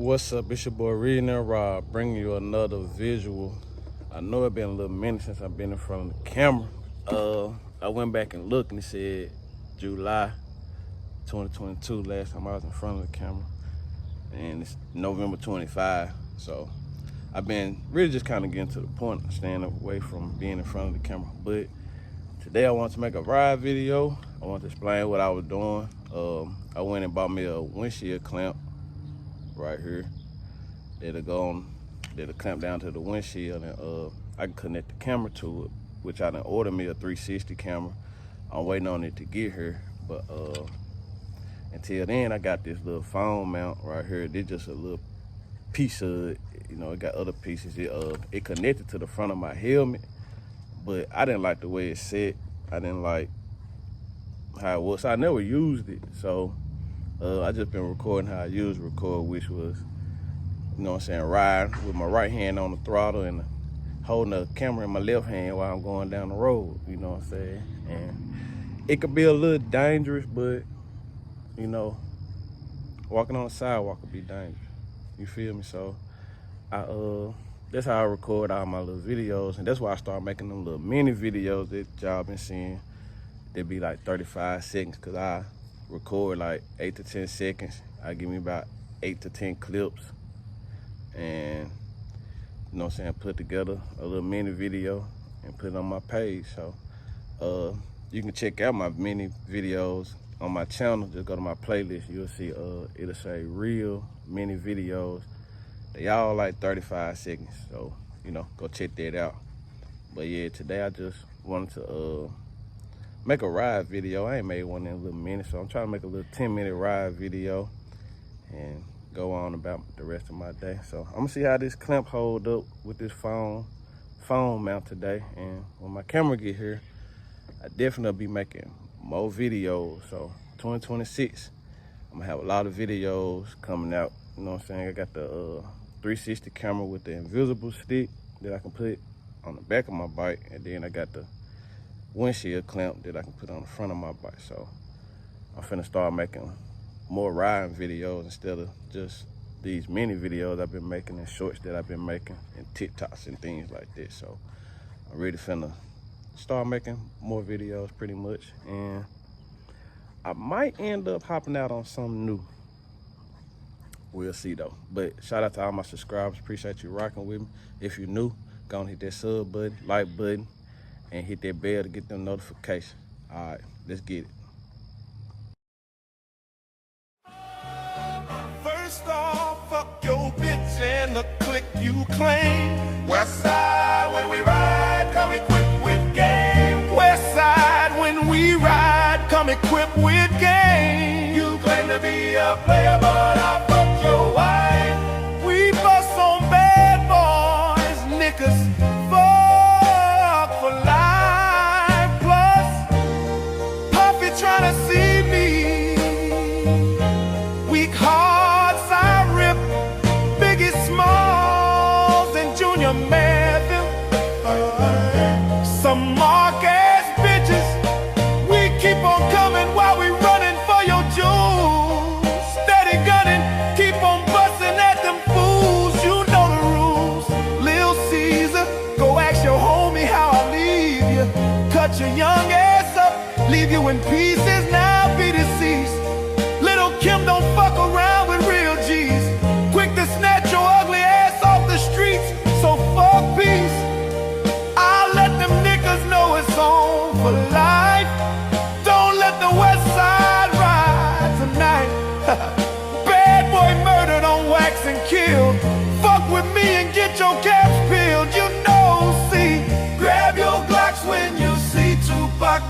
What's up? It's your boy Reading and Rob, bringing you another visual. I know it's been a little minute since I've been in front of the camera. I went back and looked and it said July 2022 last time I was in front of the camera, and it's November 25. So I've been really just kind of getting to the point of staying away from being in front of the camera. But today I want to make a ride video. I want to explain what I was doing. I went and bought me a windshield clamp right here. That'll clamp down to the windshield, and I can connect the camera to it, which I done ordered me a 360 camera. I'm waiting on it to get here, but until then I got this little phone mount right here. This just a little piece of it, you know. It got other pieces. It connected to the front of my helmet, but I didn't like the way it set. I didn't like how it was, so I never used it. So I just been recording how I usually record, which was, you know what I'm saying, riding with my right hand on the throttle and holding the camera in my left hand while I'm going down the road, you know what I'm saying? And it could be a little dangerous, but, you know, walking on the sidewalk could be dangerous. You feel me? So that's how I record all my little videos, and that's why I started making them little mini videos that y'all been seeing. They'd be like 35 seconds, because I record like 8 to 10 seconds. I give me about 8 to 10 clips, and you know what I'm saying, put together a little mini video and put it on my page. So you can check out my mini videos on my channel. Just go to my playlist. You'll see it'll say real mini videos. They all like 35 seconds, so you know, go check that out. But yeah, today I just wanted to make a ride video. I ain't made one in a little minute, so I'm trying to make a little 10-minute ride video and go on about the rest of my day. So I'm gonna see how this clamp hold up with this phone mount today. And when my camera get here, I definitely be making more videos. So 2026, I'm gonna have a lot of videos coming out. You know what I'm saying? I got the 360 camera with the invisible stick that I can put on the back of my bike, and then I got the windshield clamp that I can put on the front of my bike. So I'm finna start making more riding videos instead of just these mini videos I've been making and shorts that I've been making and TikToks and things like that. So I'm really finna start making more videos pretty much, and I might end up hopping out on something new. We'll see though. But shout out to all my subscribers. Appreciate you rocking with me. If you're new, go and hit that sub button, like button, and hit that bell to get them notifications. All right, let's get it. First off, fuck your bitch and the click you claim. West side, when we ride, come equipped with game. West side, when we ride, come equipped with game. You claim to be a player, but I fuck your wife. We bust on bad boys, niggas. Trying to see me weak hearts I rip, Biggie Smalls and Junior Matthew. Some mark-ass bitches, we keep on coming while we running for your jewels. Steady gunning, keep on busting at them fools. You know the rules. Lil Caesar, go ask your homie how I leave you. Cut your young ass up, leave you in pieces, now be deceased. Little Kim don't fuck around with real G's. Quick to snatch your ugly ass off the streets, so fuck peace. I'll let them niggas know it's on for life. Don't let the west side ride tonight. Bad boy murdered on wax and killed. Fuck with me and get your caps peeled. You know, see, grab your Glocks when you see Tupac.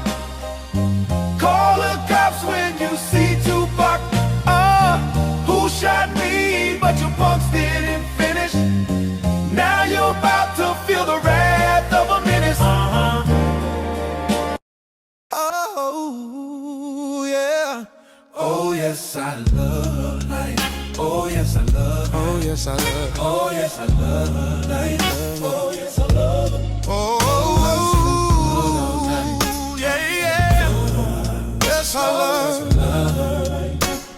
Call the cops when you see Tupac. Who shot me? But your punks didn't finish. Now you're about to feel the wrath of a menace. Oh yeah. Oh yes, I love life. Oh yes, I love. Oh yes, I love. Oh yes, I love life. Oh yes, I love. Oh. Yes, I love.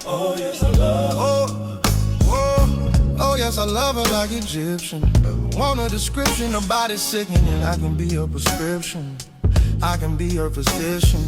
Oh, yes, I love. Oh, yes, I love her like Egyptian. Want a description, her body sickening. I can be her prescription, I can be her physician.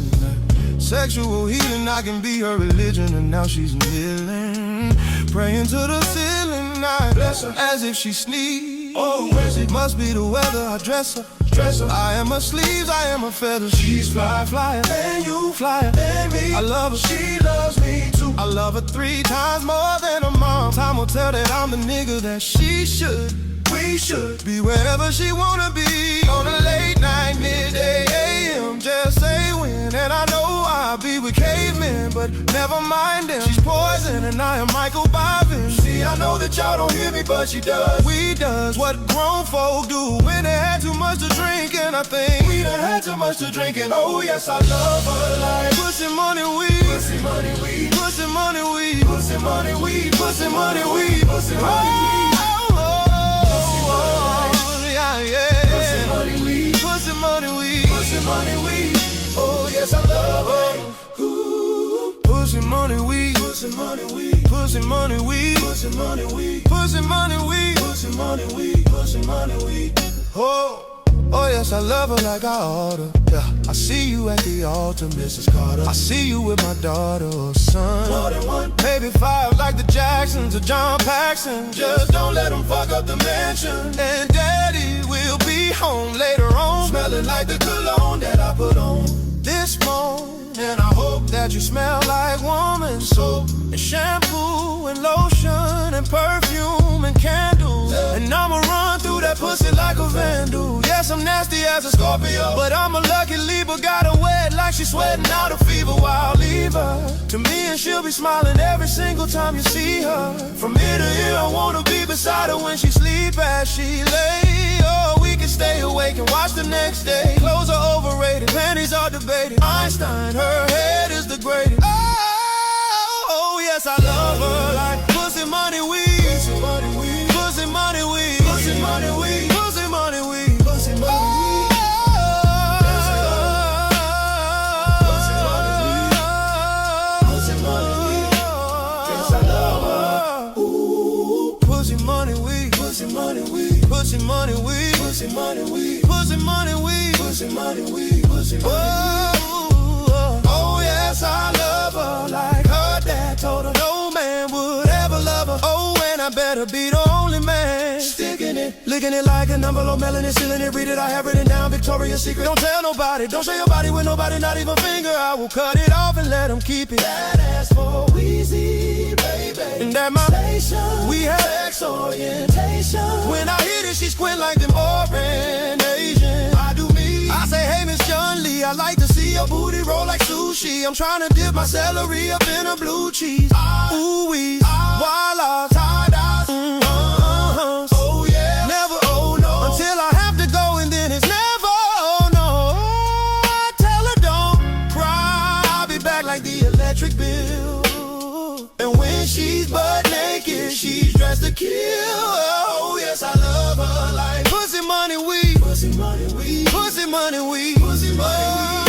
Sexual healing, I can be her religion. And now she's kneeling, praying to the ceiling. I bless her as if she sneezed. Oh, where's it? Must be the weather, I dress her. I am her sleeves, I am her feathers. She's flyer, and you flyer, and me. I love her, she loves me too. I love her 3 times more than her mom. Time will tell that I'm the nigga that she should. We should be wherever she wanna be. On a late night, midday AM. Just say when, and I know I'll be with cavemen, but never mind them. She's poison and I am Michael Bivin. See, I know that y'all don't hear me, but she does. We does what grown folk do when they had too much to drink. And I think we done had too much to drink. And oh yes, I love her like pussy, money, weed. Pussy, money, weed. Pussy, money, weed. Pussy, money, weed. Pussy, money, weed. Pussy, money, weed. Pussy, money, weed. Pussy, money, weed. Pussy, money, weed. Oh yes, I love her. Ooh. Pussy, money, weed. Pussy, money, weed. Pussy, money, weed. Pussy, money, weed. Pussy, money, weed. Pussy, money, weed. Pussy, money, weed. Oh yes, I love her like I oughta. Yeah, I see you at the altar, Mrs. Carter. I see you with my daughter or son. More than one, maybe 5 like the Jacksons or John Paxson. Just don't let them fuck up the mansion. And Daddy will be home later on, smelling like the cologne that I put on this morning. And I hope that you smell like woman soap and shampoo and lotion and perfume and candles. And I'ma run through that pussy like a vandal. Yes, I'm nasty as a Scorpio, but I'm a lucky Libra. Got her wet like she's sweating out a fever. While I'll leave her to me and she'll be smiling every single time you see her. From ear to ear, I wanna be beside her when she sleep as she lay. Oh, we can stay awake and watch the next day. Clothes are overrated, panties are debated. Einstein, her head is the greatest. Oh yes, I love her like pussy, money, weed. Pussy, money, weed. Pussy, money, weed. Pussy, money, weed. Pussy, money, weed. Pussy, money, weed. Pussy, money, weed. Pussy, money, weed. Yes, I love her. Ooh. Pussy, money, weed. Pussy, money, weed. Pussy, money, weed. Pussy, money, weed. Pussy, money, weed. Pussy, money, weed. Pussy, money, weed. Oh yes, I love her like her dad told her no man would ever love her. Oh, and I better be the only man. Sticking it, licking it like an envelope, melanin, sealing it, read it, I have written down Victoria's Secret. Don't tell nobody, don't show your body with nobody, not even finger. I will cut it off and let them keep it. That ass for Weezy, baby. And at my station, we have sex orientation. When I hit it, she squint like them orange Asian. I do me, I say, hey Miss John Lee, I like to see your booty roll like sushi. I'm trying to dip my celery up in a blue cheese. Ooh wee, voila, tie-dyes. Oh yeah, never, oh no, until I have to go and then it's never, oh no. I tell her don't cry, I'll be back like the electric bill. And when she's butt naked, she's dressed to kill. Oh yes, I love her like pussy, money, weed. Pussy, money, weed. Pussy, money, weed. Pussy, money, weed.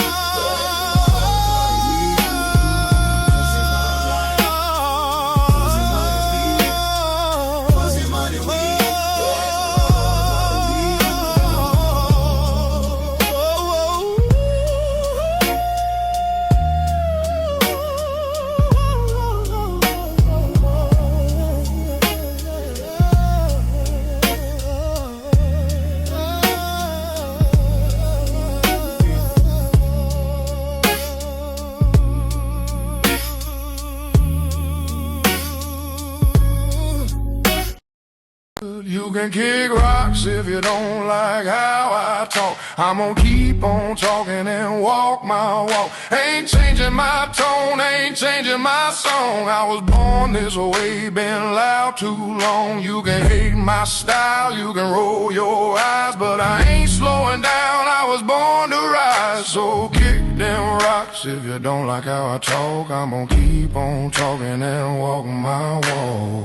You can kick rocks if you don't like how I talk. I'm gonna keep on talking and walk my walk. Ain't changing my tone, ain't changing my song. I was born this way, been loud too long. You can hate my style, you can roll your eyes, but I ain't slowing down, I was born to rise. So kick them rocks if you don't like how I talk. I'm gonna keep on talking and walk my walk.